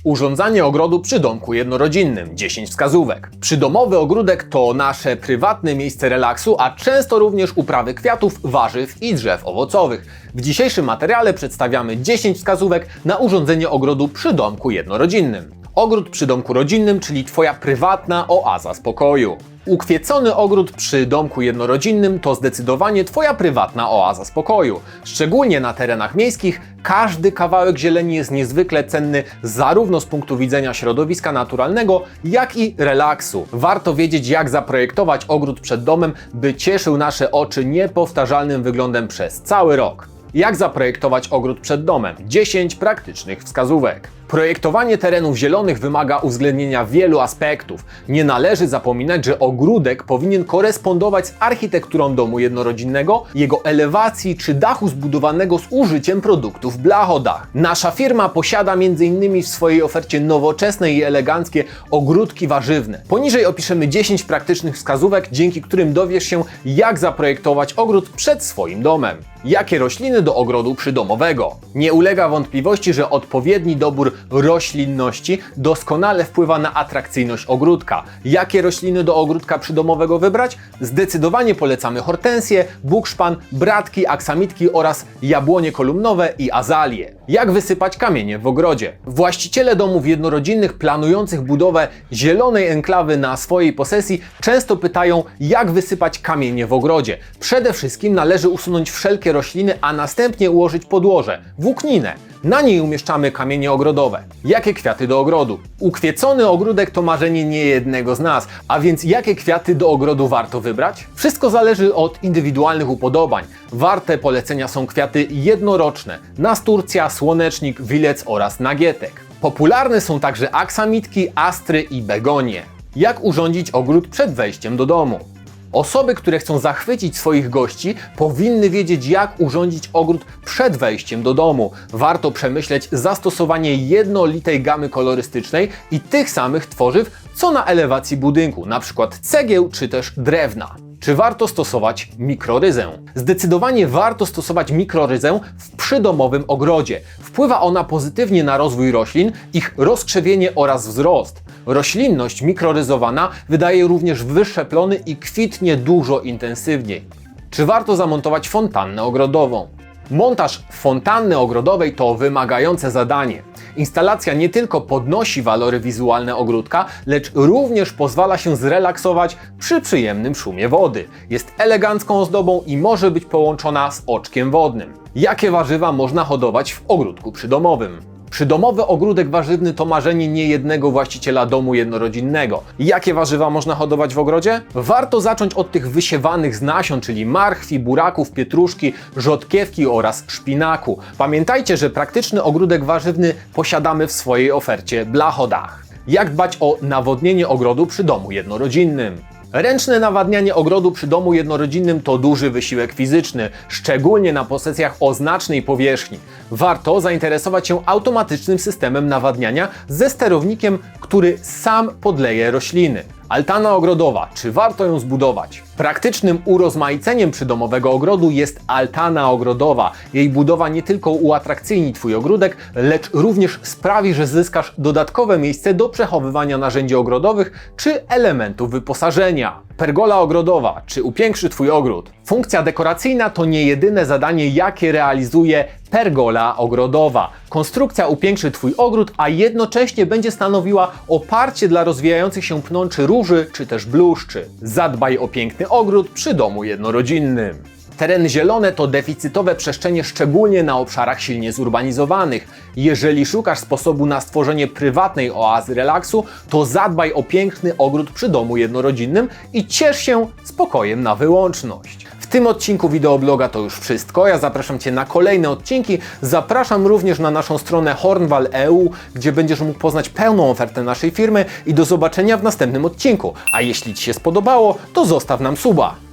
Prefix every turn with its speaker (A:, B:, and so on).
A: Urządzanie ogrodu przy domku jednorodzinnym. 10 wskazówek. Przydomowy ogródek to nasze prywatne miejsce relaksu, a często również uprawy kwiatów, warzyw i drzew owocowych. W dzisiejszym materiale przedstawiamy 10 wskazówek na urządzenie ogrodu przy domku jednorodzinnym. Ogród przy domku rodzinnym, czyli Twoja prywatna oaza spokoju. Ukwiecony ogród przy domku jednorodzinnym to zdecydowanie Twoja prywatna oaza spokoju. Szczególnie na terenach miejskich każdy kawałek zieleni jest niezwykle cenny zarówno z punktu widzenia środowiska naturalnego, jak i relaksu. Warto wiedzieć, jak zaprojektować ogród przed domem, by cieszył nasze oczy niepowtarzalnym wyglądem przez cały rok. Jak zaprojektować ogród przed domem? 10 praktycznych wskazówek. Projektowanie terenów zielonych wymaga uwzględnienia wielu aspektów. Nie należy zapominać, że ogródek powinien korespondować z architekturą domu jednorodzinnego, jego elewacji czy dachu zbudowanego z użyciem produktów Blachodach. Nasza firma posiada m.in. w swojej ofercie nowoczesne i eleganckie ogródki warzywne. Poniżej opiszemy 10 praktycznych wskazówek, dzięki którym dowiesz się, jak zaprojektować ogród przed swoim domem. Jakie rośliny do ogrodu przydomowego? Nie ulega wątpliwości, że odpowiedni dobór roślinności doskonale wpływa na atrakcyjność ogródka. Jakie rośliny do ogródka przydomowego wybrać? Zdecydowanie polecamy hortensje, bukszpan, bratki, aksamitki oraz jabłonie kolumnowe i azalie. Jak wysypać kamienie w ogrodzie? Właściciele domów jednorodzinnych planujących budowę zielonej enklawy na swojej posesji często pytają, jak wysypać kamienie w ogrodzie. Przede wszystkim należy usunąć wszelkie rośliny, a następnie ułożyć podłoże, włókninę. Na niej umieszczamy kamienie ogrodowe. Jakie kwiaty do ogrodu? Ukwiecony ogródek to marzenie niejednego z nas, a więc jakie kwiaty do ogrodu warto wybrać? Wszystko zależy od indywidualnych upodobań. Warte polecenia są kwiaty jednoroczne, nasturcja, słonecznik, wilec oraz nagietek. Popularne są także aksamitki, astry i begonie. Jak urządzić ogród przed wejściem do domu? Osoby, które chcą zachwycić swoich gości, powinny wiedzieć, jak urządzić ogród przed wejściem do domu. Warto przemyśleć zastosowanie jednolitej gamy kolorystycznej i tych samych tworzyw, co na elewacji budynku, np. cegieł czy też drewna. Czy warto stosować mikroryzę? Zdecydowanie warto stosować mikroryzę w przydomowym ogrodzie. Wpływa ona pozytywnie na rozwój roślin, ich rozkrzewienie oraz wzrost. Roślinność mikroryzowana wydaje również wyższe plony i kwitnie dużo intensywniej. Czy warto zamontować fontannę ogrodową? Montaż fontanny ogrodowej to wymagające zadanie. Instalacja nie tylko podnosi walory wizualne ogródka, lecz również pozwala się zrelaksować przy przyjemnym szumie wody. Jest elegancką ozdobą i może być połączona z oczkiem wodnym. Jakie warzywa można hodować w ogródku przydomowym? Przydomowy ogródek warzywny to marzenie niejednego właściciela domu jednorodzinnego. Jakie warzywa można hodować w ogrodzie? Warto zacząć od tych wysiewanych z nasion, czyli marchwi, buraków, pietruszki, rzodkiewki oraz szpinaku. Pamiętajcie, że praktyczny ogródek warzywny posiadamy w swojej ofercie Blachodach. Jak dbać o nawodnienie ogrodu przy domu jednorodzinnym? Ręczne nawadnianie ogrodu przy domu jednorodzinnym to duży wysiłek fizyczny, szczególnie na posesjach o znacznej powierzchni. Warto zainteresować się automatycznym systemem nawadniania ze sterownikiem, który sam podleje rośliny. Altana ogrodowa. Czy warto ją zbudować? Praktycznym urozmaiceniem przydomowego ogrodu jest altana ogrodowa. Jej budowa nie tylko uatrakcyjni Twój ogródek, lecz również sprawi, że zyskasz dodatkowe miejsce do przechowywania narzędzi ogrodowych czy elementów wyposażenia. Pergola ogrodowa. Czy upiększy Twój ogród? Funkcja dekoracyjna to nie jedyne zadanie, jakie realizuje pergola ogrodowa. Konstrukcja upiększy Twój ogród, a jednocześnie będzie stanowiła oparcie dla rozwijających się pnączy róży czy też bluszczy. Zadbaj o piękny ogród przy domu jednorodzinnym. Tereny zielone to deficytowe przestrzenie, szczególnie na obszarach silnie zurbanizowanych. Jeżeli szukasz sposobu na stworzenie prywatnej oazy relaksu, to zadbaj o piękny ogród przy domu jednorodzinnym i ciesz się spokojem na wyłączność. W tym odcinku wideobloga to już wszystko. Ja zapraszam Cię na kolejne odcinki. Zapraszam również na naszą stronę hornwall.eu, gdzie będziesz mógł poznać pełną ofertę naszej firmy i do zobaczenia w następnym odcinku. A jeśli Ci się spodobało, to zostaw nam suba.